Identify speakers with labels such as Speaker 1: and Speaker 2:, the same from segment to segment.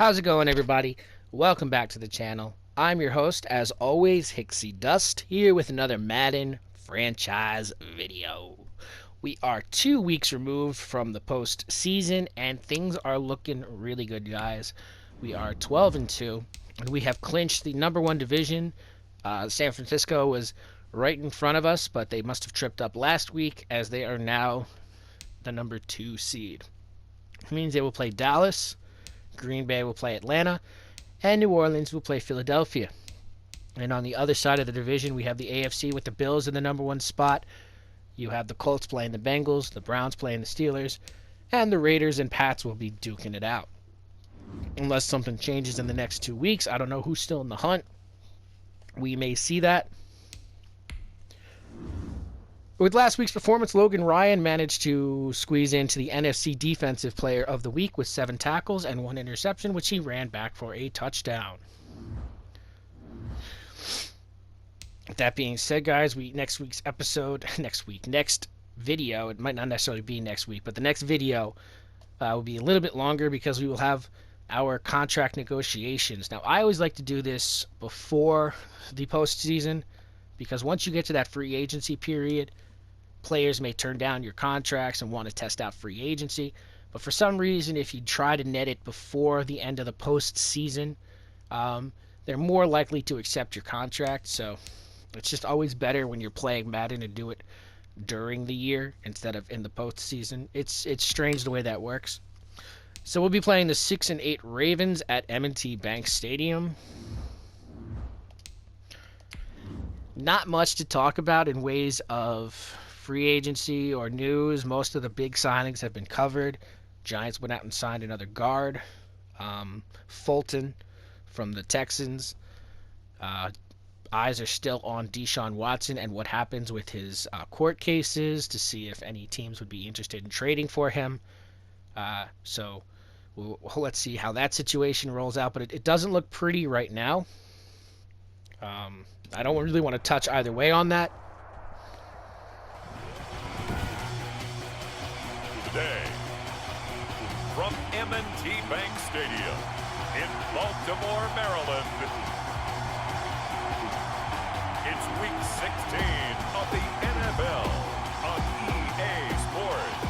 Speaker 1: How's it going, everybody? Welcome back to the channel. I'm your host, as always, Hicksydust, here with another Madden franchise video. We are 2 weeks removed from the postseason, and things are looking really good, guys. We are 12-2, and we have clinched the #1 division. San Francisco was right in front of us, but they must have tripped up last week, as they are now the #2 seed. It means they will play Dallas, Green Bay will play Atlanta, and New Orleans will play Philadelphia. And on the other side of the division, we have the AFC with the Bills in the #1 spot. You have the Colts playing the Bengals, the Browns playing the Steelers, and the Raiders and Pats will be duking it out. Unless something changes in the next 2 weeks, I don't know who's still in the hunt. We may see that. With last week's performance, Logan Ryan managed to squeeze into the NFC Defensive Player of the Week with 7 tackles and 1 interception, which he ran back for a touchdown. That being said, guys, next video, it might not necessarily be next week, but the next video will be a little bit longer because we will have our contract negotiations. Now, I always like to do this before the postseason because once you get to that free agency period, players may turn down your contracts and want to test out free agency. But for some reason, if you try to net it before the end of the postseason, they're more likely to accept your contract. So it's just always better when you're playing Madden to do it during the year instead of in the postseason. It's strange the way that works. So we'll be playing the 6-8 Ravens at M&T Bank Stadium. Not much to talk about in ways of free agency or news. Most of the big signings have been covered. Giants went out and signed another guard, Fulton from the Texans. Eyes are still on Deshaun Watson and what happens with his court cases to see if any teams would be interested in trading for him. So let's see how that situation rolls out, but it doesn't look pretty right now. I don't really want to touch either way on that.
Speaker 2: Today, from M&T Bank Stadium in Baltimore, Maryland, it's Week 16 of the NFL on EA Sports.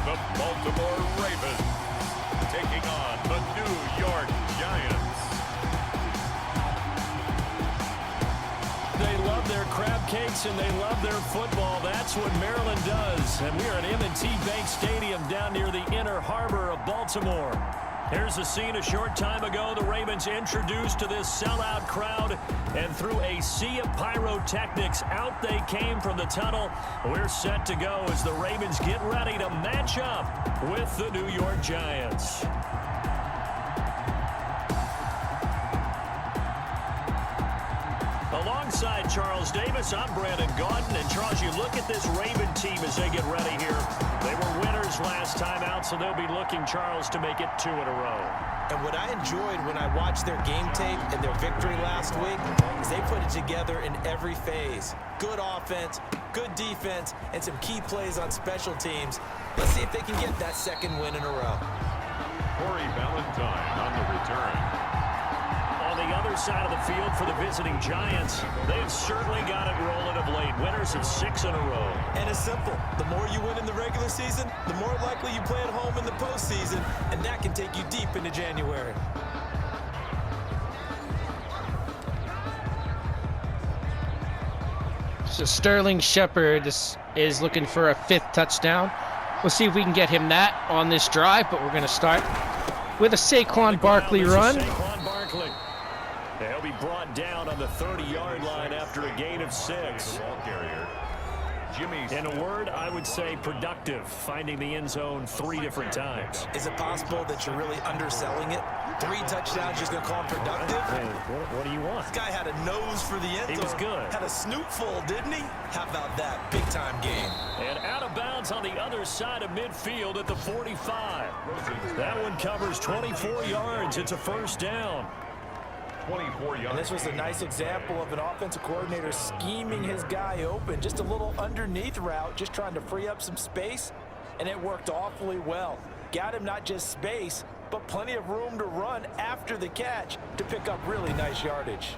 Speaker 2: The Baltimore Ravens taking on the New York Giants.
Speaker 3: They love their crab cakes and they love their football. That's what Maryland does. And we are at M&T Bank Stadium down near the Inner Harbor of Baltimore. Here's the scene a short time ago. The Ravens introduced to this sellout crowd, and through a sea of pyrotechnics, out they came from the tunnel. We're set to go as the Ravens get ready to match up with the New York Giants. Alongside Charles Davis, I'm Brandon Gaudin. And Charles, you look at this Raven team as they get ready here. They were winners last time out, so they'll be looking, Charles, to make it 2 in a row.
Speaker 4: And what I enjoyed when I watched their game tape and their victory last week is they put it together in every phase. Good offense, good defense, and some key plays on special teams. Let's see if they can get that 2nd win in a row.
Speaker 2: Corey Valentine on the return.
Speaker 3: On the other side of the field for the visiting Giants, they've certainly got it rolling of late. Winners of 6 in a row.
Speaker 4: And it's simple. The more you win in the regular season, the more likely you play at home in the postseason, and that can take you deep into January.
Speaker 1: So Sterling Shepard is looking for a 5th touchdown. We'll see if we can get him that on this drive, but we're going to start with a Saquon Barkley run.
Speaker 3: They'll be brought down on the 30-yard line after a gain of 6. In a word, I would say productive, finding the end zone 3 different times.
Speaker 4: Is it possible that you're really underselling it? 3 touchdowns, just going to call him productive?
Speaker 3: Hey, what do you want?
Speaker 4: This guy had a nose for the end zone.
Speaker 3: He was good.
Speaker 4: Had a snoot full, didn't he? How about that? Big-time game.
Speaker 3: And out of bounds. downs on the other side of midfield at the 45. That one covers 24 yards. It's a first down.
Speaker 2: 24 yards.
Speaker 4: And this was a nice example of an offensive coordinator scheming his guy open. Just a little underneath route, just trying to free up some space, and it worked awfully well. Got him not just space, but plenty of room to run after the catch to pick up really nice yardage.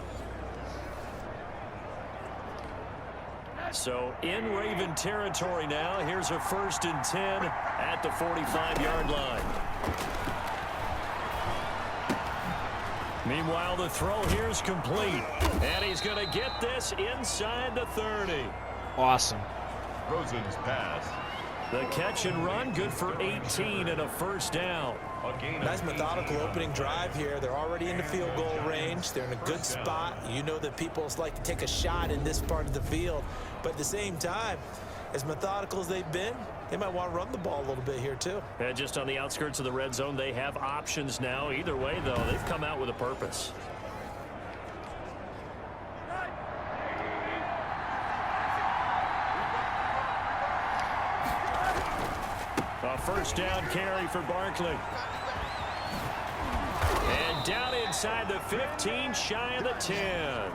Speaker 3: So in Raven territory now. Here's a 1st and 10 at the 45-yard line. Meanwhile, the throw here is complete. And he's going to get this inside the 30.
Speaker 1: Awesome.
Speaker 2: Rosen's pass.
Speaker 3: The catch and run, good for 18 and a first down.
Speaker 4: Nice methodical opening drive here. They're already in the field goal range. They're in a good spot. You know that people like to take a shot in this part of the field. But at the same time, as methodical as they've been, they might want to run the ball a little bit here too.
Speaker 3: And just on the outskirts of the red zone, they have options now. Either way, though, they've come out with a purpose. A first down carry for Barkley. And down inside the 15, shy of the 10.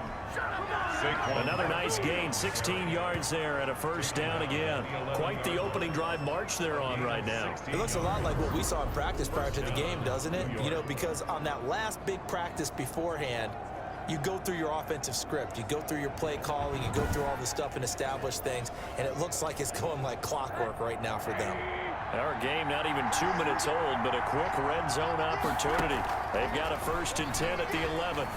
Speaker 3: Another nice gain, 16 yards there and a first down again. Quite the opening drive march they're on right now.
Speaker 4: It looks a lot like what we saw in practice prior to the game, doesn't it? You know, because on that last big practice beforehand, you go through your offensive script, you go through your play calling, you go through all the stuff and establish things, and it looks like it's going like clockwork right now for them.
Speaker 3: Our game not even 2 minutes old, but a quick red zone opportunity. They've got a 1st and 10 at the 11.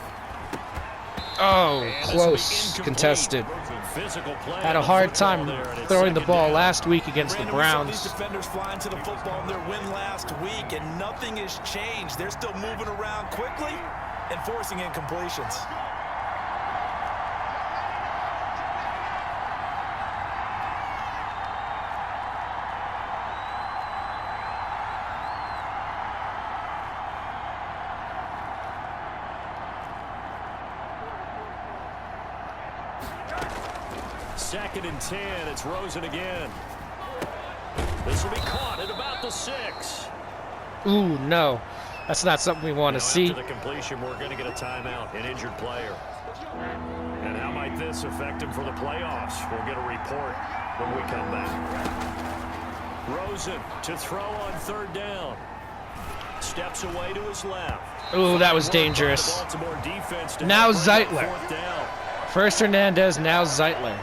Speaker 1: Oh, close, contested. Had a hard time throwing the ball last week against the Browns.
Speaker 4: These defenders flying to the football in their win last week, and nothing has changed. They're still moving around quickly and forcing incompletions.
Speaker 3: Second and 10. It's Rosen again. This will be caught at about the 6.
Speaker 1: Ooh, no. That's not something we want to see.
Speaker 3: After the completion, we're going to get a timeout, an injured player. And how might this affect him for the playoffs? We'll get a report when we come back. Rosen to throw on 3rd down. Steps away to his left.
Speaker 1: Ooh, that was dangerous. Now Zeitler. First Hernandez, now Zeitler.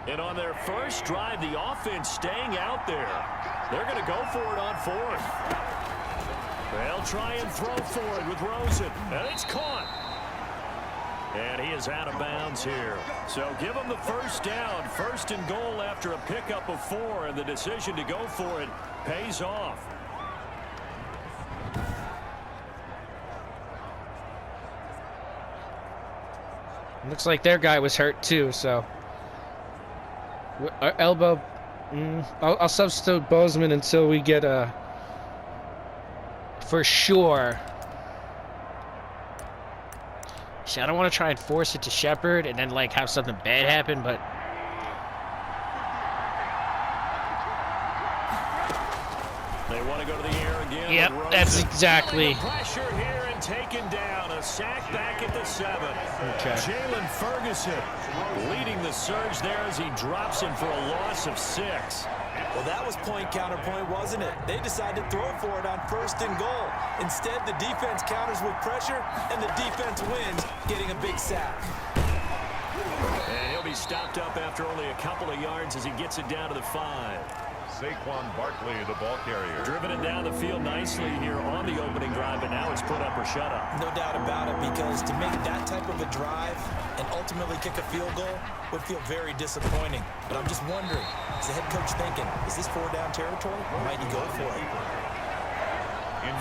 Speaker 3: And on their first drive, the offense staying out there. They're going to go for it on 4th. They'll try and throw for it with Rosen. And it's caught. And he is out of bounds here. So give him the first down. 1st and goal after a pickup of 4. And the decision to go for it pays off.
Speaker 1: Looks like their guy was hurt too, so... Our elbow... I'll substitute Bozeman until we get a... For sure. See, I don't want to try and force it to Shepard and then, like, have something bad happen, but...
Speaker 3: They want to go to the air again.
Speaker 1: Yep, that's exactly...
Speaker 3: Pressure here and taken down. A sack back at the 7.
Speaker 1: Okay.
Speaker 3: Jalen Ferguson leading the surge there as he drops him for a loss of 6.
Speaker 4: Well, that was point counterpoint, wasn't it? They decided to throw for it on 1st and goal. Instead, the defense counters with pressure, and the defense wins, getting a big sack.
Speaker 3: And he'll be stopped up after only a couple of yards as he gets it down to the 5.
Speaker 2: Saquon Barkley, the ball carrier.
Speaker 3: Driven it down the field nicely here on the opening drive, but now it's put up or shut up.
Speaker 4: No doubt about it, because to make that type of a drive and ultimately kick a field goal would feel very disappointing. But I'm just wondering, is the head coach thinking, is this 4-down territory, or might he go for it?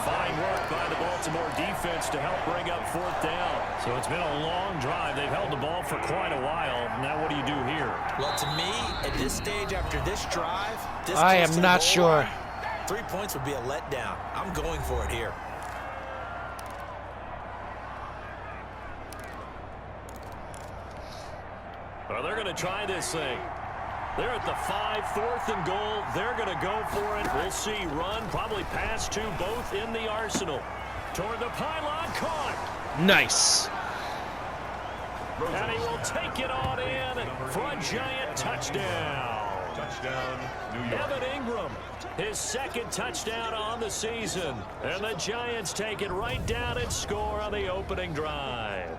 Speaker 3: Fine work by the Baltimore defense to help bring up 4th down. So it's been a long drive. They've held the ball for quite a while. Now what do you do here?
Speaker 4: Well, to me, at this stage after this drive,
Speaker 1: I am not sure.
Speaker 4: 3 points would be a letdown. I'm going for it here.
Speaker 3: to try this thing. They're at the 5, 4th and goal. They're going to go for it. We'll see. Run, probably pass to both in the arsenal. Toward the pylon, caught.
Speaker 1: Nice.
Speaker 3: And he will take it on in for a giant touchdown.
Speaker 2: Touchdown, New York.
Speaker 3: Evan Ingram, his 2nd touchdown on the season. And the Giants take it right down and score on the opening drive.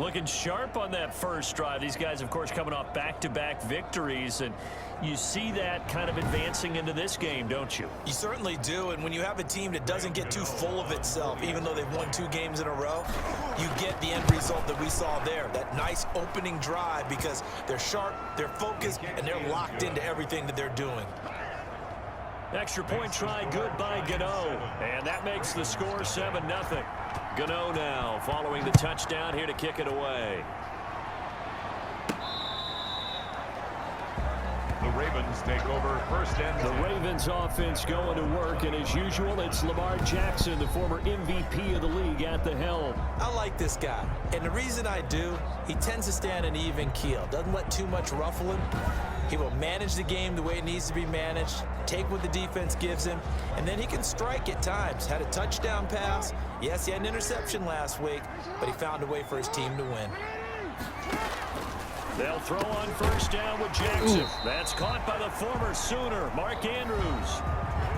Speaker 3: Looking sharp on that first drive. These guys, of course, coming off back-to-back victories, and you see that kind of advancing into this game, don't you?
Speaker 4: You certainly do, and when you have a team that doesn't get too full of itself, even though they've won 2 games in a row, you get the end result that we saw there, that nice opening drive, because they're sharp, they're focused, and they're locked into everything that they're doing.
Speaker 3: Extra point try, good by Gano, and that makes the score 7-0. Gano now following the touchdown here to kick it away.
Speaker 2: The Ravens take over 1st and 10.
Speaker 3: The Ravens offense going to work, and as usual, it's Lamar Jackson, the former MVP of the league, at the helm.
Speaker 4: I like this guy, and the reason I do, he tends to stand an even keel, doesn't let too much ruffle him. He will manage the game the way it needs to be managed, take what the defense gives him, and then he can strike at times. Had a touchdown pass. Yes, he had an interception last week, but he found a way for his team to win.
Speaker 3: They'll throw on 1st down with Jackson.
Speaker 1: Ooh.
Speaker 3: That's caught by the former Sooner, Mark Andrews.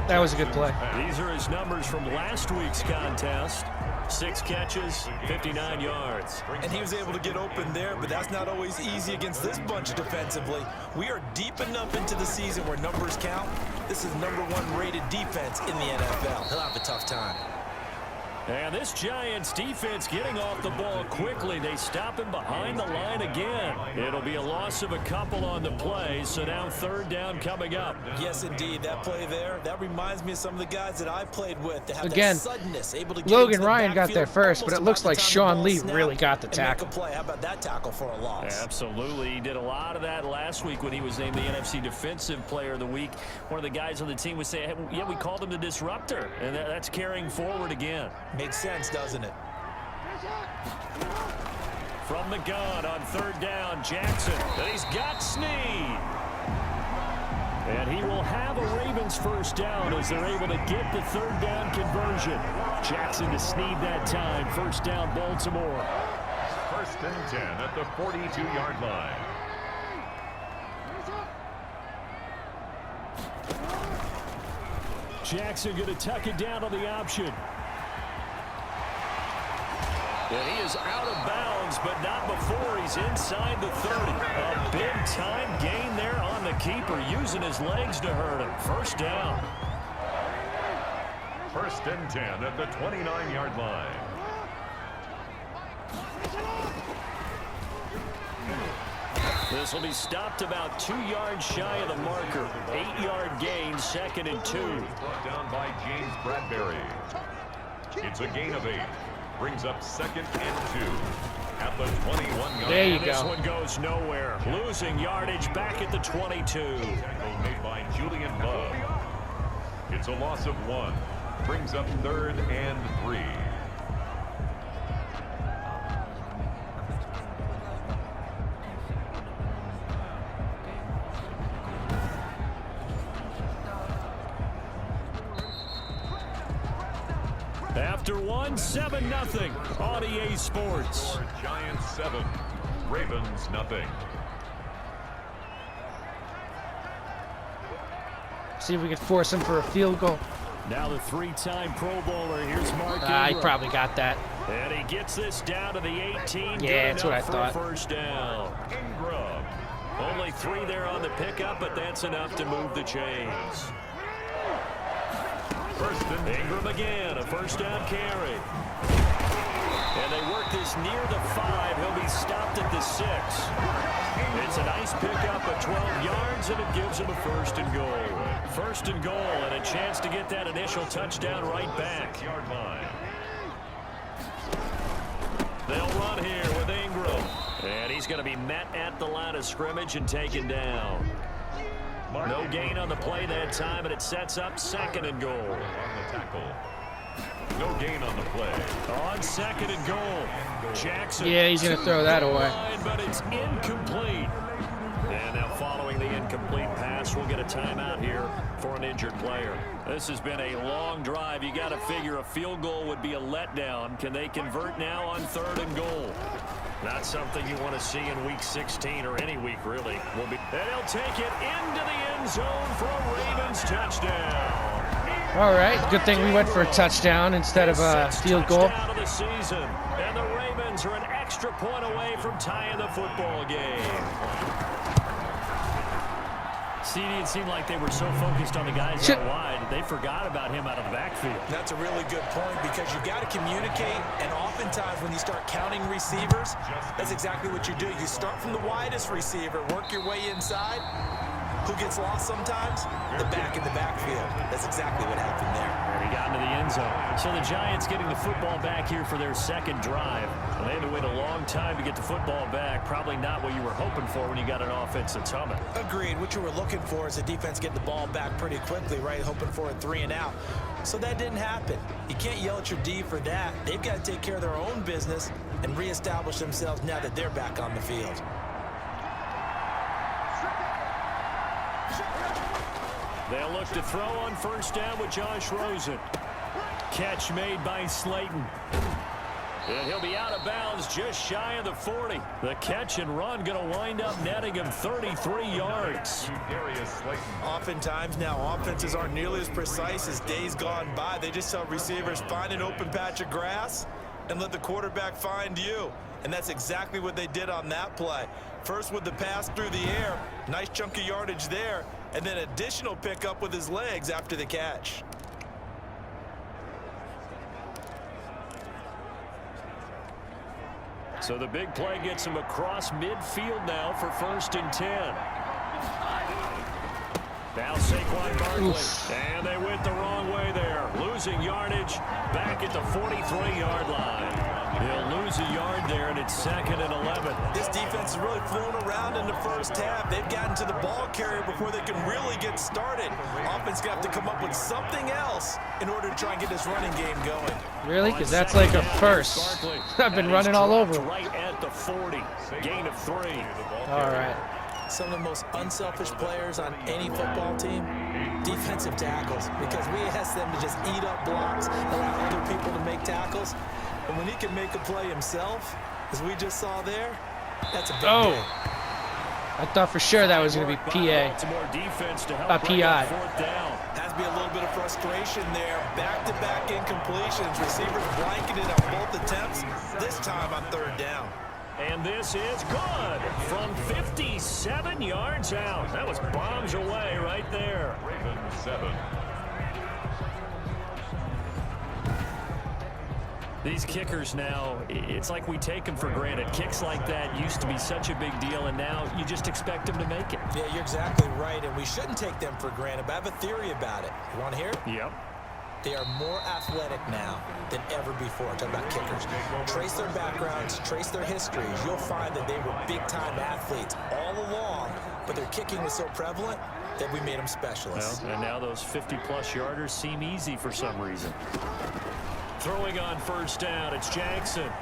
Speaker 1: That was a good play.
Speaker 3: These are his numbers from last week's contest. 6 catches, 59 yards.
Speaker 4: And he was able to get open there, but that's not always easy against this bunch defensively. We are deep enough into the season where numbers count. This is #1 rated defense in the NFL. He'll have a tough time.
Speaker 3: And this Giants defense getting off the ball quickly. They stop him behind the line again. It'll be a loss of a couple on the play, so now 3rd down coming up.
Speaker 4: Yes, indeed. That play there, that reminds me of some of the guys that I played with. That have
Speaker 1: Again,
Speaker 4: that suddenness, able to get
Speaker 1: Logan
Speaker 4: into the
Speaker 1: Ryan got there
Speaker 4: backfield
Speaker 1: first, but
Speaker 4: almost
Speaker 1: it looks
Speaker 4: about
Speaker 1: like
Speaker 4: the time the
Speaker 1: Sean
Speaker 4: ball
Speaker 1: Lee
Speaker 4: snapped
Speaker 1: really got the
Speaker 4: and
Speaker 1: tackle.
Speaker 4: make a play. How about that tackle for a loss?
Speaker 3: Absolutely. He did a lot of that last week when he was named the NFC Defensive Player of the Week. One of the guys on the team would say, hey, yeah, we called him the Disruptor, and that's carrying forward again.
Speaker 4: Makes sense, doesn't it?
Speaker 3: From the gun on 3rd down, Jackson. And he's got Snead. And he will have a Ravens 1st down as they're able to get the 3rd down conversion. Jackson to Snead that time. 1st down, Baltimore.
Speaker 2: 1st and 10 at the 42-yard line.
Speaker 3: Jackson going to tuck it down on the option. And he is out of bounds, but not before he's inside the 30. A big-time gain there on the keeper, using his legs to hurt him. 1st down.
Speaker 2: 1st and 10 at the 29-yard line.
Speaker 3: This will be stopped about 2 yards shy of the marker. 8-yard gain, 2nd and 2.
Speaker 2: Brought down by James Bradbury. It's a gain of 8. Brings up 2nd and 2 at the 21-yard.
Speaker 1: There you go.
Speaker 3: This one goes nowhere. Losing yardage back at the 22.
Speaker 2: Tackle made by Julian Love. It's a loss of 1. Brings up 3rd and 3.
Speaker 3: After 7-0 on EA Sports.
Speaker 2: Giants 7, Ravens nothing.
Speaker 1: See if we can force him for a field goal.
Speaker 3: Now the 3-time Pro Bowler. Here's Mark
Speaker 1: He
Speaker 3: Ingram.
Speaker 1: probably got that.
Speaker 3: And he gets this down to the 18.
Speaker 1: Yeah, that's what I
Speaker 3: for
Speaker 1: thought.
Speaker 3: A 1st down.
Speaker 2: Ingram.
Speaker 3: Only 3 there on the pickup, but that's enough to move the chains.
Speaker 2: 1st and
Speaker 3: Ingram again, a 1st down carry. And they work this near the 5. He'll be stopped at the 6. It's a nice pickup of 12 yards, and it gives him a 1st and goal. 1st and goal, and a chance to get that initial touchdown right back.
Speaker 2: 6-yard line.
Speaker 3: They'll run here with Ingram. And he's going to be met at the line of scrimmage and taken down. No gain on the play that time, and it sets up 2nd and goal.
Speaker 2: On the tackle. No gain on the play.
Speaker 3: On 2nd and goal. Jackson.
Speaker 1: Yeah, he's going to throw that away.
Speaker 3: But it's incomplete. And now following the incomplete pass, we'll get a timeout here for an injured player. This has been a long drive. You got to figure a field goal would be a letdown. Can they convert now on 3rd and goal? Not something you want to see in week 16 or any week, really. And he'll take it into the end zone for a Ravens touchdown.
Speaker 1: All right, good thing we went for a touchdown instead of a field goal.
Speaker 3: Touchdown of the season, and the Ravens are an extra point away from tying the football game. CD, it seemed like they were so focused on the guys out wide, they forgot about him out of the backfield.
Speaker 4: That's a really good point because you got to communicate, and oftentimes when you start counting receivers, that's exactly what you do. You start from the widest receiver, work your way inside. Who gets lost sometimes? The back in the backfield. That's exactly what happened there.
Speaker 3: And he got into the end zone. So the Giants getting the football back here for their 2nd drive. And they had to wait a long time to get the football back. Probably not what you were hoping for when you got an offense that's humming.
Speaker 4: Agreed. What you were looking for is the defense getting the ball back pretty quickly, right? Hoping for a 3 and out. So that didn't happen. You can't yell at your D for that. They've got to take care of their own business and reestablish themselves now that they're back on the field.
Speaker 3: They'll look to throw on 1st down with Josh Rosen. Catch made by Slayton. And he'll be out of bounds just shy of the 40. The catch and run going to wind up netting him 33 yards.
Speaker 4: Oftentimes now offenses aren't nearly as precise as days gone by. They just tell receivers, find an open patch of grass and let the quarterback find you. And that's exactly what they did on that play. First with the pass through the air, nice chunk of yardage there, and then additional pickup with his legs after the catch.
Speaker 3: So the big play gets him across midfield now for 1st and 10. Now Saquon Barkley, and they went the wrong way there. Losing yardage back at the 43-yard line. He'll lose a yard there, and it's 2nd and 11.
Speaker 4: This defense has really flown around in the first half. They've gotten to the ball carrier before they can really get started. Offense going to have to come up with something else in order to try and get this running game going.
Speaker 1: Really? Because that's like a first. I've been running all over.
Speaker 3: Right at the 40. Gain of 3.
Speaker 1: All right.
Speaker 4: Some of the most unselfish players on any football team, defensive tackles, because we ask them to just eat up blocks, allow other people to make tackles. And when he can make a play himself, as we just saw there, that's a big play.
Speaker 1: I thought for sure that was going to be PA. PI.
Speaker 4: Has to be a little bit of frustration there. Back-to-back incompletions. Receivers blanketed on both attempts, this time on 3rd down.
Speaker 3: And this is good from 57 yards out. That was bombs away right there.
Speaker 2: Ravens 7.
Speaker 3: These kickers now, it's like we take them for granted. Kicks like that used to be such a big deal, and now you just expect them to make it.
Speaker 4: Yeah, you're exactly right, and we shouldn't take them for granted, but I have a theory about it. You want to hear it?
Speaker 3: Yep.
Speaker 4: They are more athletic now than ever before. I'm talking about kickers. Trace their backgrounds, trace their histories. You'll find that they were big-time athletes all along, but their kicking was so prevalent that we made them specialists.
Speaker 3: Well, and now those 50-plus yarders seem easy for some reason. Throwing on 1st down, it's Jackson.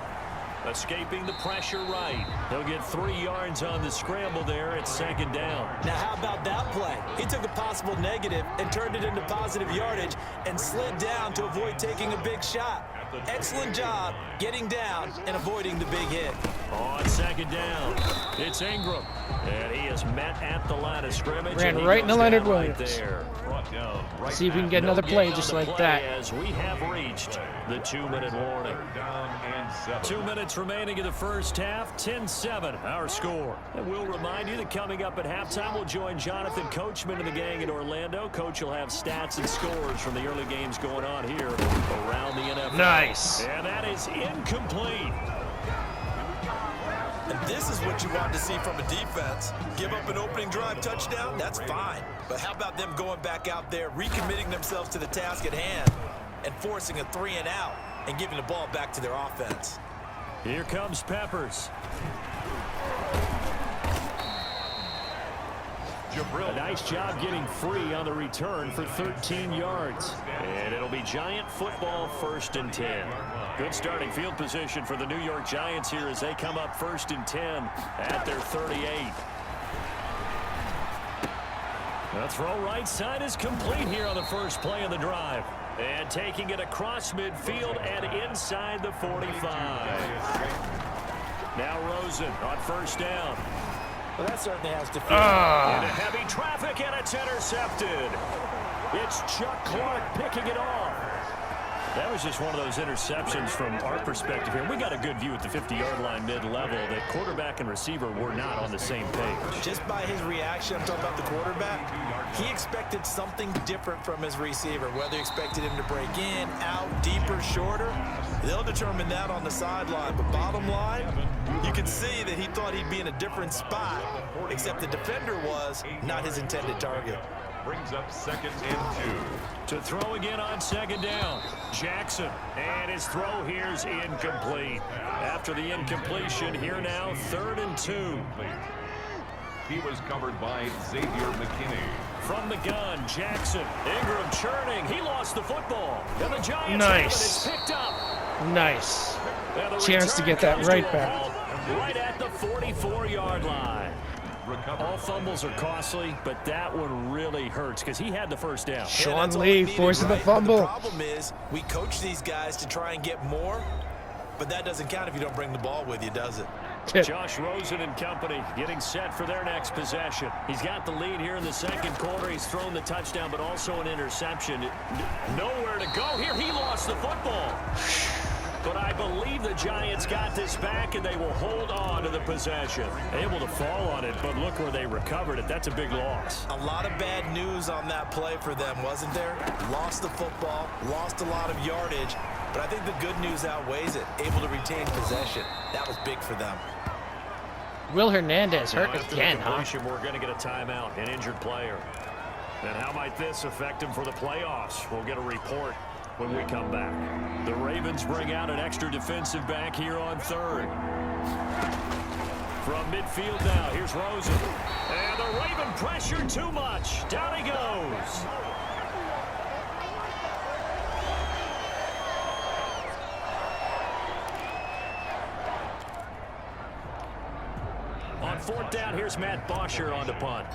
Speaker 3: Escaping the pressure right. He'll get 3 yards on the scramble there at 2nd down.
Speaker 4: Now, how about that play? He took a possible negative and turned it into positive yardage and slid down to avoid taking a big shot. Excellent job getting down and avoiding the big hit.
Speaker 3: On 2nd down, it's Ingram. And he is met at the line of scrimmage.
Speaker 1: Ran right into Leonard Williams.
Speaker 3: There.
Speaker 1: See if we can get another play just like that.
Speaker 3: As we have reached the 2-minute warning. 2 minutes remaining in the first half. 10-7 our score. And we'll remind you that coming up at halftime, we'll join Jonathan Coachman and the gang in Orlando. Coach will have stats and scores from the early games going on here around the NFL.
Speaker 1: Nice.
Speaker 3: And that is incomplete.
Speaker 4: And this is what you want to see from a defense. Give up an opening drive touchdown, that's fine. But how about them going back out there, recommitting themselves to the task at hand, and forcing a 3 and out, and giving the ball back to their offense.
Speaker 3: Here comes Peppers. A nice job getting free on the return for 13 yards. And it'll be Giant football, 1st and 10. Good starting field position for the New York Giants here as they come up 1st and 10 at their 38. The throw right side is complete here on the first play of the drive. And taking it across midfield and inside the 45. Now Rosen on 1st down.
Speaker 4: Well, that certainly has to feel.
Speaker 3: Into heavy traffic, and it's intercepted. It's Chuck Clark picking it off. That was just one of those interceptions from our perspective here. We got a good view at the 50-yard line mid-level that quarterback and receiver were not on the same page.
Speaker 4: Just by his reaction, I'm talking about the quarterback, he expected something different from his receiver. Whether he expected him to break in, out, deeper, shorter, they'll determine that on the sideline. But bottom line, you can see that he thought he'd be in a different spot, except the defender was not his intended target.
Speaker 2: Brings up 2nd and 2.
Speaker 3: To throw again on 2nd down. Jackson, and his throw here's incomplete. After the incompletion, here now 3rd and 2.
Speaker 2: He was covered by Xavier McKinney.
Speaker 3: From the gun, Jackson. Ingram churning. He lost the football. And the Giants
Speaker 1: Nice.
Speaker 3: have it. It's picked up.
Speaker 1: Nice.
Speaker 3: And the
Speaker 1: Chance to
Speaker 3: return
Speaker 1: get that
Speaker 3: comes
Speaker 1: right
Speaker 3: to a
Speaker 1: back.
Speaker 3: halt right at the 44-yard line.
Speaker 2: Recovered.
Speaker 3: All fumbles are costly, but that one really hurts because he had the 1st down.
Speaker 1: Sean
Speaker 4: that's all
Speaker 1: Lee
Speaker 4: he needed,
Speaker 1: forcing the
Speaker 4: right? But
Speaker 1: fumble.
Speaker 4: the problem is we coach these guys to try and get more, but that doesn't count if you don't bring the ball with you, does it?
Speaker 3: Josh Rosen and company getting set for their next possession. He's got the lead here in the 2nd quarter. He's thrown the touchdown, but also an interception. Nowhere to go here. He lost the football. But I believe the Giants got this back, and they will hold on to the possession. Able to fall on it, but look where they recovered it. That's a big loss.
Speaker 4: A lot of bad news on that play for them, wasn't there? Lost the football, lost a lot of yardage, but I think the good news outweighs it. Able to retain possession. That was big for them.
Speaker 1: Will Hernandez hurt
Speaker 3: After
Speaker 1: again,
Speaker 3: the
Speaker 1: huh?
Speaker 3: completion, we're going to get a timeout, an injured player. And how might this affect him for the playoffs? We'll get a report when we come back. The Ravens bring out an extra defensive back here on 3rd. From midfield now, here's Rosen. And the Raven pressure too much. Down he goes. On 4th down, here's Matt Bosher on the punt.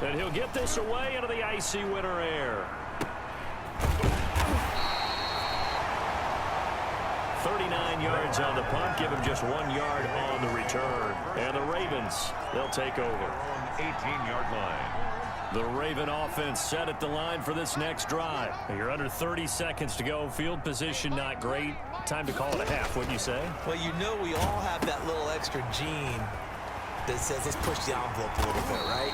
Speaker 3: And he'll get this away into the icy winter air. 39 yards on the punt, give him just 1 yard on the return. And the Ravens, they'll take over.
Speaker 2: 18-yard line.
Speaker 3: The Raven offense set at the line for this next drive. You're under 30 seconds to go. Field position not great. Time to call it a half, wouldn't you say?
Speaker 4: Well, you know we all have that little extra gene that says let's push the envelope a little bit, right?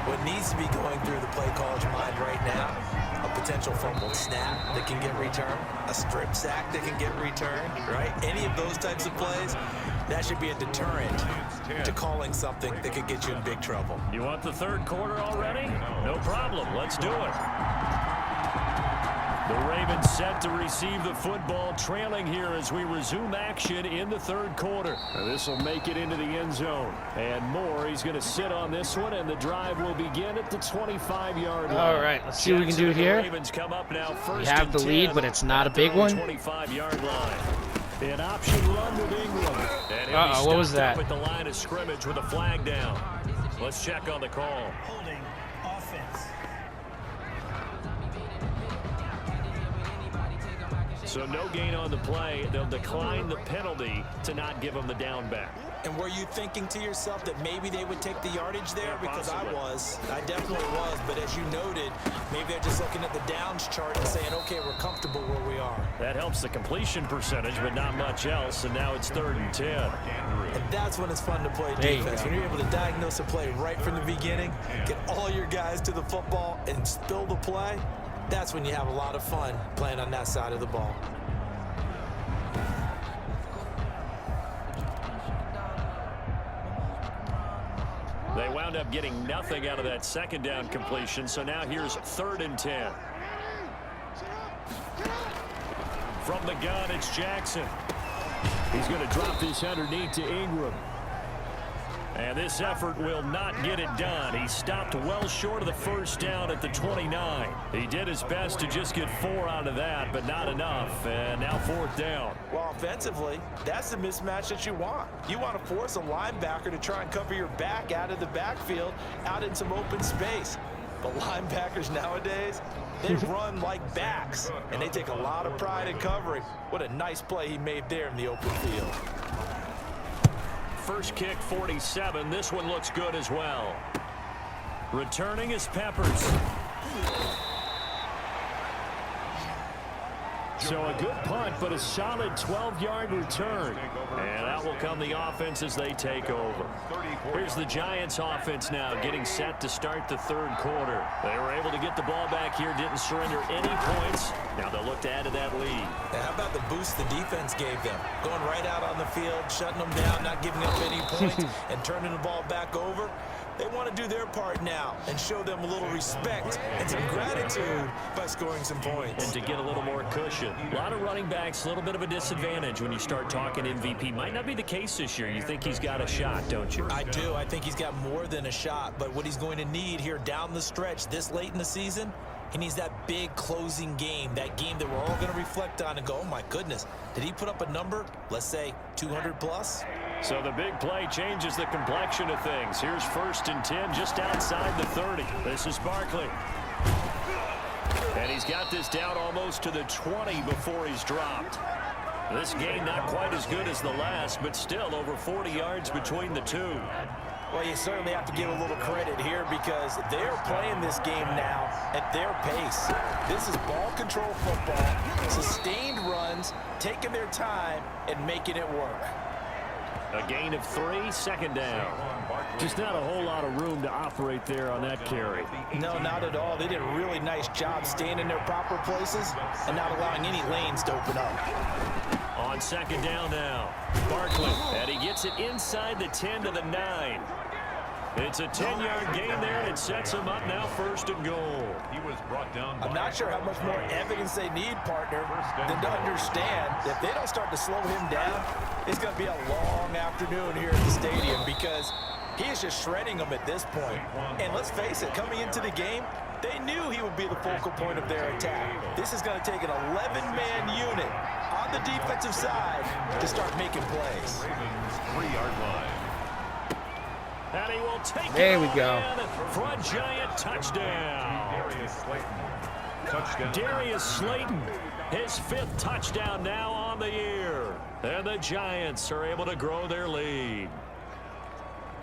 Speaker 4: What needs to be going through the play caller's mind right now, a potential fumbled snap that can get returned, a strip sack that can get returned, right? Any of those types of plays, that should be a deterrent to calling something that could get you in big trouble.
Speaker 3: You want the 3rd quarter already? No problem. Let's do it. The Ravens set to receive the football, trailing here as we resume action in the 3rd quarter. This will make it into the end zone. And Moore, he's going to sit on this one, and the drive will begin at the 25-yard line.
Speaker 1: All right, let's see what we can do here.
Speaker 3: Ravens come up now
Speaker 1: We have the lead, but it's not a big one.
Speaker 3: 25-yard line. An option run with Ingram. And
Speaker 1: Uh-oh, what was that?
Speaker 3: At the line of scrimmage with a flag down. Let's check on the call.
Speaker 5: Holding offense.
Speaker 3: So no gain on the play. They'll decline the penalty to not give them the down back.
Speaker 4: And were you thinking to yourself that maybe they would take the yardage there?
Speaker 3: Yeah,
Speaker 4: because
Speaker 3: possibly.
Speaker 4: I definitely was. But as you noted, maybe they're just looking at the downs chart and saying, okay, we're comfortable where we are.
Speaker 3: That helps the completion percentage, but not much else. And now it's 3rd and 10.
Speaker 4: And that's when it's fun to play
Speaker 1: There you
Speaker 4: defense.
Speaker 1: go.
Speaker 4: When you're able to diagnose a play right from the beginning, get all your guys to the football and spill the play, that's when you have a lot of fun playing on that side of the ball.
Speaker 3: They wound up getting nothing out of that 2nd down completion, so now here's 3rd and 10. From the gun, it's Jackson. He's going to drop this underneath to Ingram. And this effort will not get it done. He stopped well short of the first down at the 29. He did his best to just get 4 out of that, but not enough. And now 4th down.
Speaker 4: Well, offensively, that's the mismatch that you want. You want to force a linebacker to try and cover your back out of the backfield, out in some open space. But linebackers nowadays, they run like backs, and they take a lot of pride in covering. What a nice play he made there in the open field.
Speaker 3: First kick, 47. This one looks good as well. Returning is Peppers. So a good punt, but a solid 12-yard return. And out will come the offense as they take over. Here's the Giants offense now getting set to start the 3rd quarter. They were able to get the ball back here, didn't surrender any points. Now they'll look to add to that lead.
Speaker 4: Now, how about the boost the defense gave them? Going right out on the field, shutting them down, not giving up any points, and turning the ball back over. They want to do their part now and show them a little respect and some gratitude by scoring some points.
Speaker 3: And to get a little more cushion. A lot of running backs, a little bit of a disadvantage when you start talking MVP. Might not be the case this year. You think he's got a shot, don't you?
Speaker 4: I do. I think he's got more than a shot. But what he's going to need here down the stretch this late in the season, he needs that big closing game, that game that we're all going to reflect on and go, oh, my goodness, did he put up a number, let's say 200 plus?
Speaker 3: So the big play changes the complexion of things. Here's 1st and 10 just outside the 30. This is Barkley. And he's got this down almost to the 20 before he's dropped. This game not quite as good as the last, but still over 40 yards between the two.
Speaker 4: Well, you certainly have to give a little credit here because they're playing this game now at their pace. This is ball control football, sustained runs, taking their time and making it work.
Speaker 3: A gain of 3, 2nd down. Just not a whole lot of room to operate there on that carry.
Speaker 4: No, not at all. They did a really nice job staying in their proper places and not allowing any lanes to open up.
Speaker 3: On 2nd down now, Barkley, and he gets it inside the 10 to the 9. It's a 10-yard gain there, and it sets him up now 1st and goal.
Speaker 2: He was brought down.
Speaker 4: I'm not sure how much more evidence they need, partner, than to understand if they don't start to slow him down, it's going to be a long afternoon here at the stadium because he is just shredding them at this point. And let's face it, coming into the game, they knew he would be the focal point of their attack. This is going to take an 11-man unit on the defensive side to start making plays.
Speaker 2: Ravens 3-yard line.
Speaker 3: And he will take
Speaker 1: There we go.
Speaker 3: For a giant touchdown.
Speaker 2: Touchdown.
Speaker 3: Darius Slayton, his 5th touchdown now on the year. And the Giants are able to grow their lead.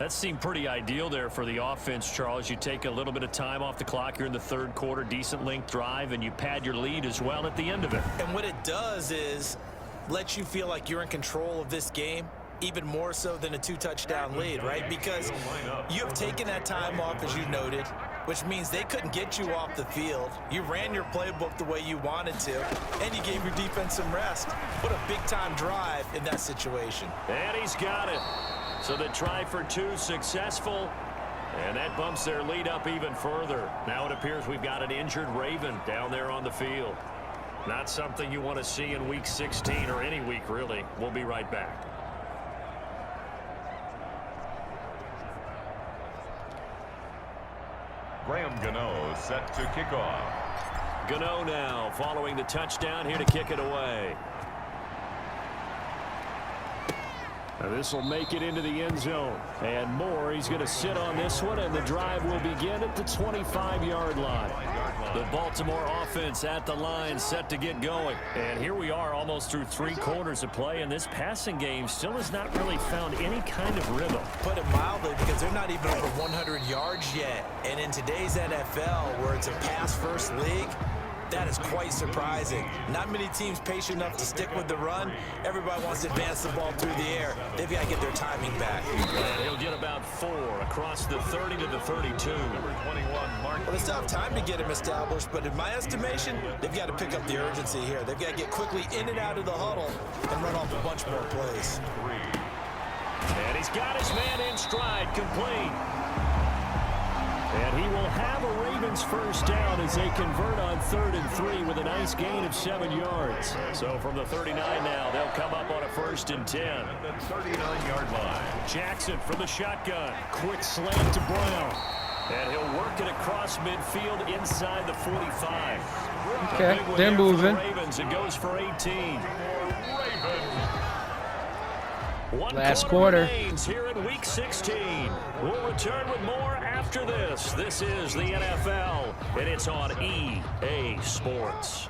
Speaker 3: That seemed pretty ideal there for the offense, Charles. You take a little bit of time off the clock here in the 3rd quarter, decent length drive, and you pad your lead as well at the end of it.
Speaker 4: And what it does is let you feel like you're in control of this game, even more so than a 2-touchdown lead, right? Because you have taken that time off, as you noted, which means they couldn't get you off the field. You ran your playbook the way you wanted to, and you gave your defense some rest. What a big-time drive in that situation.
Speaker 3: And he's got it. So the try for 2 successful, and that bumps their lead up even further. Now it appears we've got an injured Raven down there on the field. Not something you want to see in Week 16 or any week, really. We'll be right back.
Speaker 2: Graham Gano set to kick off.
Speaker 3: Gano now following the touchdown here to kick it away. Now this will make it into the end zone. And more, he's going to sit on this one, and the drive will begin at the 25-yard line. The Baltimore offense at the line, set to get going. And here we are almost through 3 quarters of play, and this passing game still has not really found any kind of rhythm.
Speaker 4: Put it mildly, because they're not even over 100 yards yet. And in today's NFL, where it's a pass-first league, that is quite surprising. Not many teams patient enough to stick with the run. Everybody wants to advance the ball through the air. They've got to get their timing back.
Speaker 3: And he'll get about 4 across the 30 to the 32.
Speaker 2: Number 21, Mark.
Speaker 4: Well, they still have time to get him established, but in my estimation, they've got to pick up the urgency here. They've got to get quickly in and out of the huddle and run off a bunch more plays.
Speaker 2: 3.
Speaker 3: And he's got his man in stride, complete. And he will have a Ravens first down as they convert on 3rd and 3 with a nice gain of 7 yards. So from the 39 now, they'll come up on a 1st and 10.
Speaker 2: The 39-yard line.
Speaker 3: Jackson from the shotgun. Quick slant to Brown. And he'll work it across midfield inside the 45.
Speaker 1: Okay, they're moving.
Speaker 3: The Ravens, it goes for 18.
Speaker 1: Last quarter.
Speaker 3: Remains here in Week 16. We'll return with more after this. This is the NFL, and it's on EA Sports.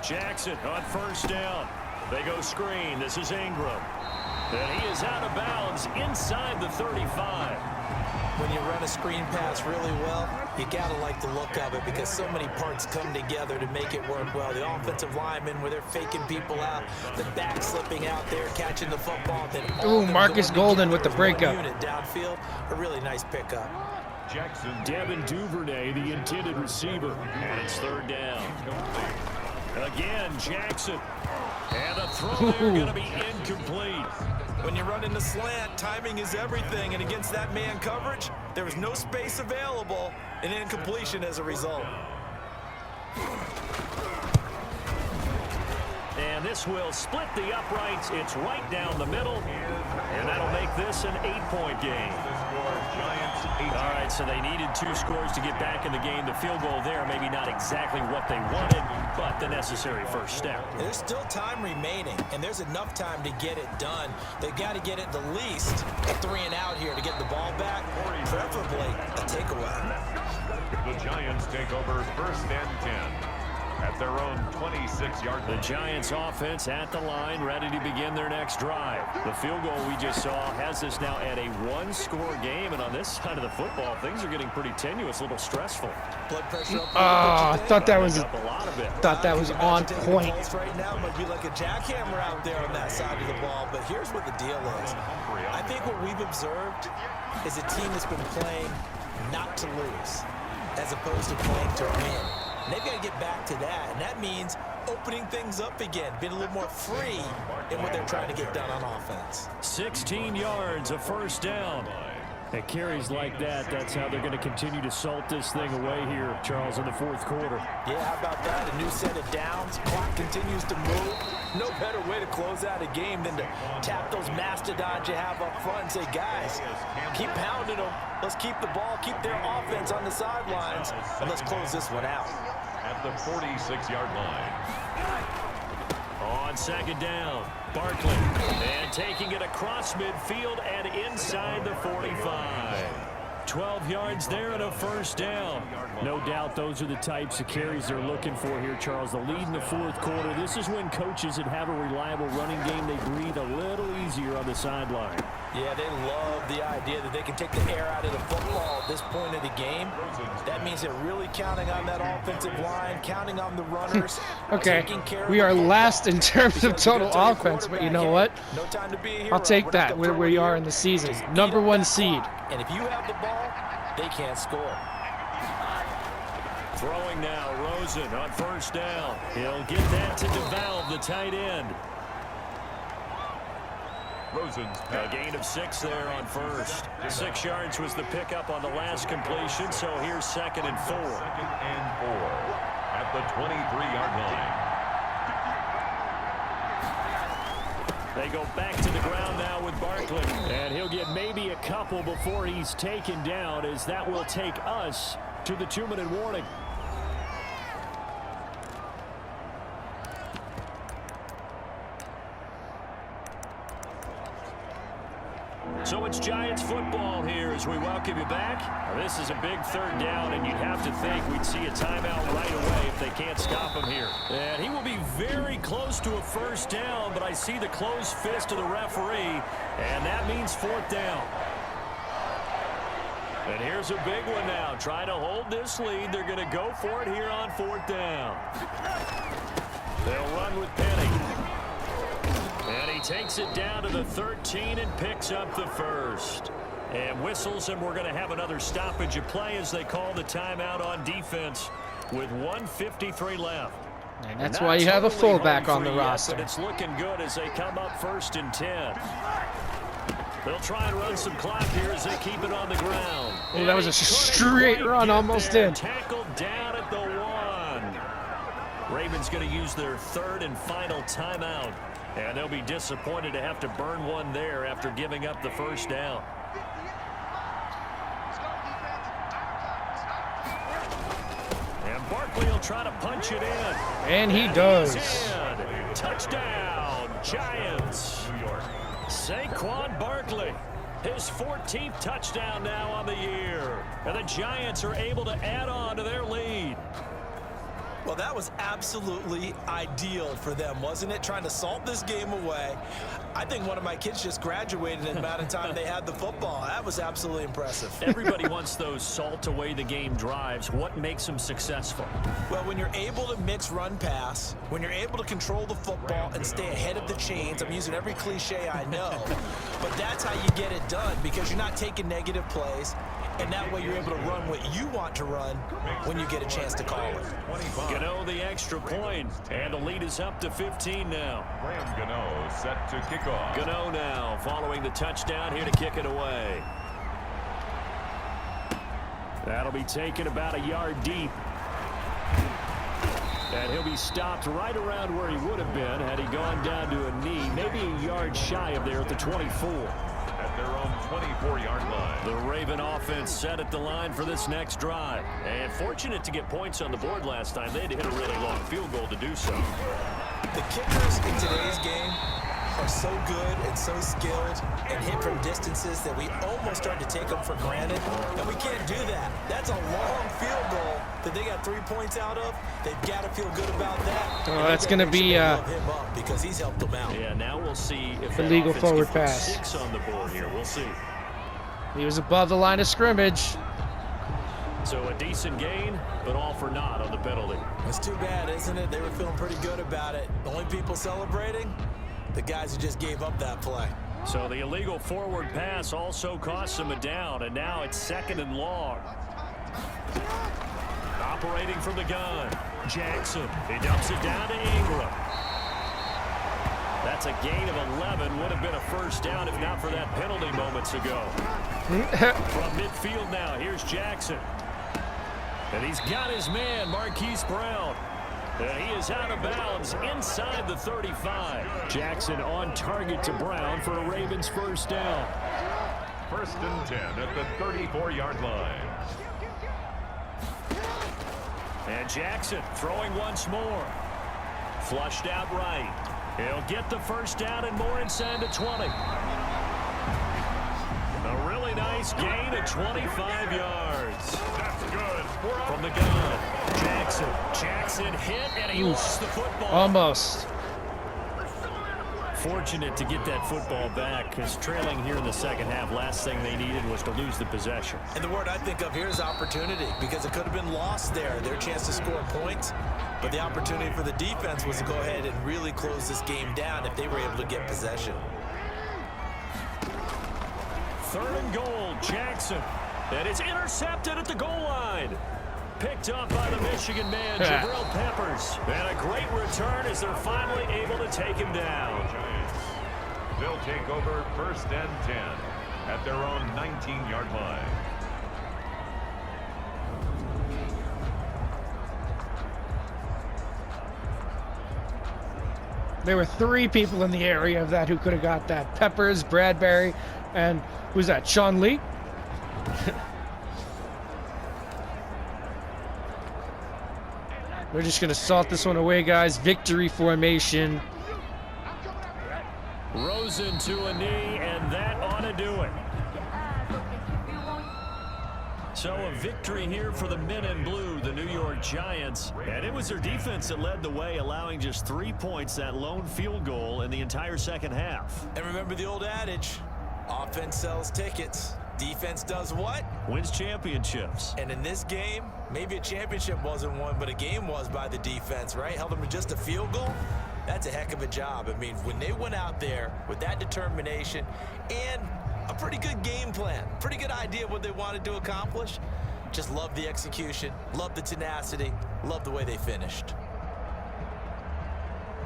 Speaker 3: Jackson on 1st down. They go screen. This is Ingram. And he is out of bounds inside the 35.
Speaker 4: When you run a screen pass really well, you gotta like the look of it because so many parts come together to make it work well. The offensive linemen, where they're faking people out, the back slipping out there, catching the football.
Speaker 1: Ooh, Marcus Golden with the breakup.
Speaker 4: Unit downfield, a really nice pickup.
Speaker 2: Jackson.
Speaker 3: Devin Duvernay, the intended receiver. And it's 3rd down. Again, Jackson. And the throw there going to be incomplete.
Speaker 4: When you're running the slant, timing is everything. And against that man coverage, there was no space available. An incompletion as a result.
Speaker 3: And this will split the uprights. It's right down the middle. And that'll make this an 8-point game.
Speaker 2: Giants 18.
Speaker 3: All right, so they needed 2 scores to get back in the game. The field goal there, maybe not exactly what they wanted, but the necessary first step.
Speaker 4: There's still time remaining, and there's enough time to get it done. They've got to get it the least a 3 and out here to get the ball back, preferably a takeaway.
Speaker 2: The Giants take over 1st and 10 at their own 26-yard line.
Speaker 3: The Giants offense at the line, ready to begin their next drive. The field goal we just saw has us now at a 1-score game, and on this side of the football, things are getting pretty tenuous, a little stressful.
Speaker 4: Blood pressure up.
Speaker 1: I thought that was
Speaker 3: Up a lot of it.
Speaker 1: on point.
Speaker 4: Right now might be like a jackhammer out there on that side of the ball, but here's what the deal is. I think what we've observed is a team that's been playing not to lose as opposed to playing to win. And they've got to get back to that, and that means opening things up again, being a little more free in what they're trying to get done on offense.
Speaker 3: 16 yards, a 1st down. At carries like that, that's how they're going to continue to salt this thing away here, Charles, in the 4th quarter.
Speaker 4: Yeah, how about that? A new set of downs. Clock continues to move. No better way to close out a game than to tap those mastodons you have up front and say, guys, keep pounding them. Let's keep the ball, keep their offense on the sidelines, and let's close this one out.
Speaker 2: At the 46-yard line.
Speaker 3: On 2nd down, Barkley. And taking it across midfield and inside the 45. 12 yards there and a 1st down. No doubt those are the types of carries they're looking for here, Charles. The lead in the 4th quarter. This is when coaches that have a reliable running game, they breathe a little easier on the sideline.
Speaker 4: Yeah, they love the idea that they can take the air out of the football at this point of the game. That means they're really counting on that offensive line, counting on the runners.
Speaker 1: Okay, we are last in terms of total offense, but you know what?
Speaker 4: No time to be a hero.
Speaker 1: I'll take that where we are in the season. Number 1 seed.
Speaker 4: And if you have the ball, they can't score.
Speaker 3: Throwing now, Rosen on 1st down. He'll get that to DeValve, the tight end.
Speaker 2: Rosen's
Speaker 3: A gain of 6 there on 1st. 6 yards was the pickup on the last completion, so here's 2nd and 4.
Speaker 2: 2nd and 4 at the 23-yard line.
Speaker 3: They go back to the ground now with Barkley, and he'll get maybe a couple before he's taken down, as that will take us to the 2-minute warning. So it's Giants football here as we welcome you back. Now, this is a big 3rd down, and you'd have to think we'd see a timeout right away if they can't stop him here. And he will be very close to a 1st down, but I see the closed fist of the referee, and that means 4th down. And here's a big one now. Trying to hold this lead. They're going to go for it here on 4th down. They'll run with Penny. And he takes it down to the 13 and picks up the 1st. And whistles, and we're going to have another stoppage of play as they call the timeout on defense with 1:53 left.
Speaker 1: And that's why you have a fullback on the roster.
Speaker 3: But it's looking good as they come up 1st and 10. They'll try and run some clock here as they keep it on the ground.
Speaker 1: Oh, that was a straight run, almost in.
Speaker 3: Tackled down at the 1. Ravens going to use their 3rd and final timeout. And they'll be disappointed to have to burn one there after giving up the 1st down. And Barkley will try to punch it in.
Speaker 1: And he does.
Speaker 3: Touchdown, Giants.
Speaker 2: New York.
Speaker 3: Saquon Barkley, his 14th touchdown now on the year. And the Giants are able to add on to their lead.
Speaker 4: Well, that was absolutely ideal for them, wasn't it? Trying to salt this game away. I think one of my kids just graduated in the amount of time they had the football. That was absolutely impressive.
Speaker 3: Everybody wants those salt away the game drives. What makes them successful?
Speaker 4: Well, when you're able to mix run pass, when you're able to control the football and stay ahead of the chains, I'm using every cliche I know, but that's how you get it done because you're not taking negative plays. And that way you're able to run what you want to run when you get a chance to call it.
Speaker 3: Gano the extra point, and the lead is up to 15 now.
Speaker 2: Graham Gano set to kick off.
Speaker 3: Gano now following the touchdown here to kick it away. That'll be taken about a yard deep. And he'll be stopped right around where he would have been had he gone down to a knee, maybe a yard shy of there at the 24.
Speaker 2: At their own 24-yard line.
Speaker 3: The Raven offense set at the line for this next drive. And fortunate to get points on the board last time. They had to hit a really long field goal to do so.
Speaker 4: The kickers in today's game are so good and so skilled and hit from distances that we almost start to take them for granted. And we can't do that. That's a long field goal that they got 3 points out of. They've got to feel good about that.
Speaker 1: Oh, that's going to be
Speaker 4: him up because he's helped them out.
Speaker 3: Yeah, now we'll see if that
Speaker 1: illegal
Speaker 3: offense
Speaker 1: forward
Speaker 3: can put
Speaker 1: pass.
Speaker 3: 6 on the board here. We'll see.
Speaker 1: He was above the line of scrimmage.
Speaker 3: So a decent gain, but all for naught on the penalty.
Speaker 4: It's too bad, isn't it? They were feeling pretty good about it. The only people celebrating, the guys who just gave up that play.
Speaker 3: So the illegal forward pass also costs him a down, and now it's 2nd and long. Operating from the gun, Jackson. He dumps it down to Ingram. That's a gain of 11. Would have been a 1st down if not for that penalty moments ago. From midfield now, here's Jackson. And he's got his man, Marquise Brown. And he is out of bounds inside the 35. Jackson on target to Brown for a Ravens 1st down.
Speaker 2: 1st and 10 at the 34-yard line.
Speaker 3: And Jackson throwing once more. Flushed out right. He'll get the 1st down and more inside the 20. A really nice gain of 25 yards.
Speaker 2: That's good.
Speaker 3: From the gun, Jackson hit, and he lost the football.
Speaker 1: Almost.
Speaker 3: Fortunate to get that football back, because trailing here in the 2nd half, last thing they needed was to lose the possession.
Speaker 4: And the word I think of here is opportunity, because it could have been lost there, their chance to score points. But the opportunity for the defense was to go ahead and really close this game down if they were able to get possession.
Speaker 3: 3rd and goal, Jackson. And it's intercepted at the goal line. Picked up by the Michigan man, Jabril Peppers. And a great return as they're finally able to take him down.
Speaker 2: Giants. They'll take over 1st and 10 at their own 19-yard line.
Speaker 1: There were 3 people in the area of that who could have got that. Peppers, Bradbury, and who's that? Sean Lee? We're just going to salt this one away, guys. Victory formation.
Speaker 3: Rosen to a knee, and that ought to do it. So a victory here for the men in blue, the New York Giants. And it was their defense that led the way, allowing just 3 points, that lone field goal in the entire 2nd half.
Speaker 4: And remember the old adage, offense sells tickets. Defense does what?
Speaker 3: Wins championships.
Speaker 4: And in this game, maybe a championship wasn't won, but a game was by the defense, right? Held them to just a field goal. That's a heck of a job. I mean, when they went out there with that determination and a pretty good game plan, pretty good idea of what they wanted to accomplish, just love the execution, love the tenacity, love the way they finished.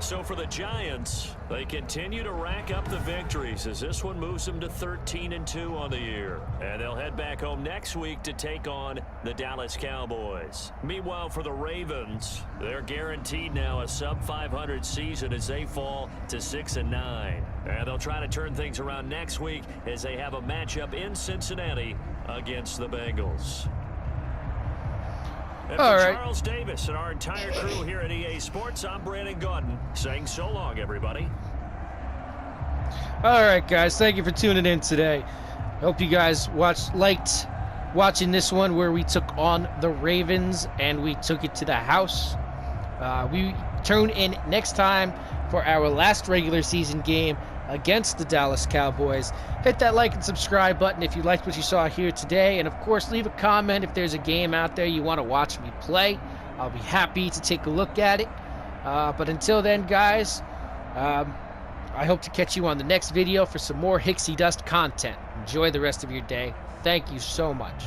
Speaker 3: So for the Giants, they continue to rack up the victories as this one moves them to 13-2 on the year. And they'll head back home next week to take on the Dallas Cowboys. Meanwhile, for the Ravens, they're guaranteed now a sub-500 season as they fall to 6-9. And they'll try to turn things around next week as they have a matchup in Cincinnati against the Bengals. And for Charles Davis and our entire crew here at EA Sports, I'm Brandon Gaudin saying so long, everybody.
Speaker 1: All right, guys. Thank you for tuning in today. Hope you guys liked watching this one where we took on the Ravens and we took it to the house. We tune in next time for our last regular season game against the Dallas Cowboys. Hit that like and subscribe button if you liked what you saw here today. And, of course, leave a comment if there's a game out there you want to watch me play. I'll be happy to take a look at it. But until then, guys, I hope to catch you on the next video for some more Hicksy Dust content. Enjoy the rest of your day. Thank you so much.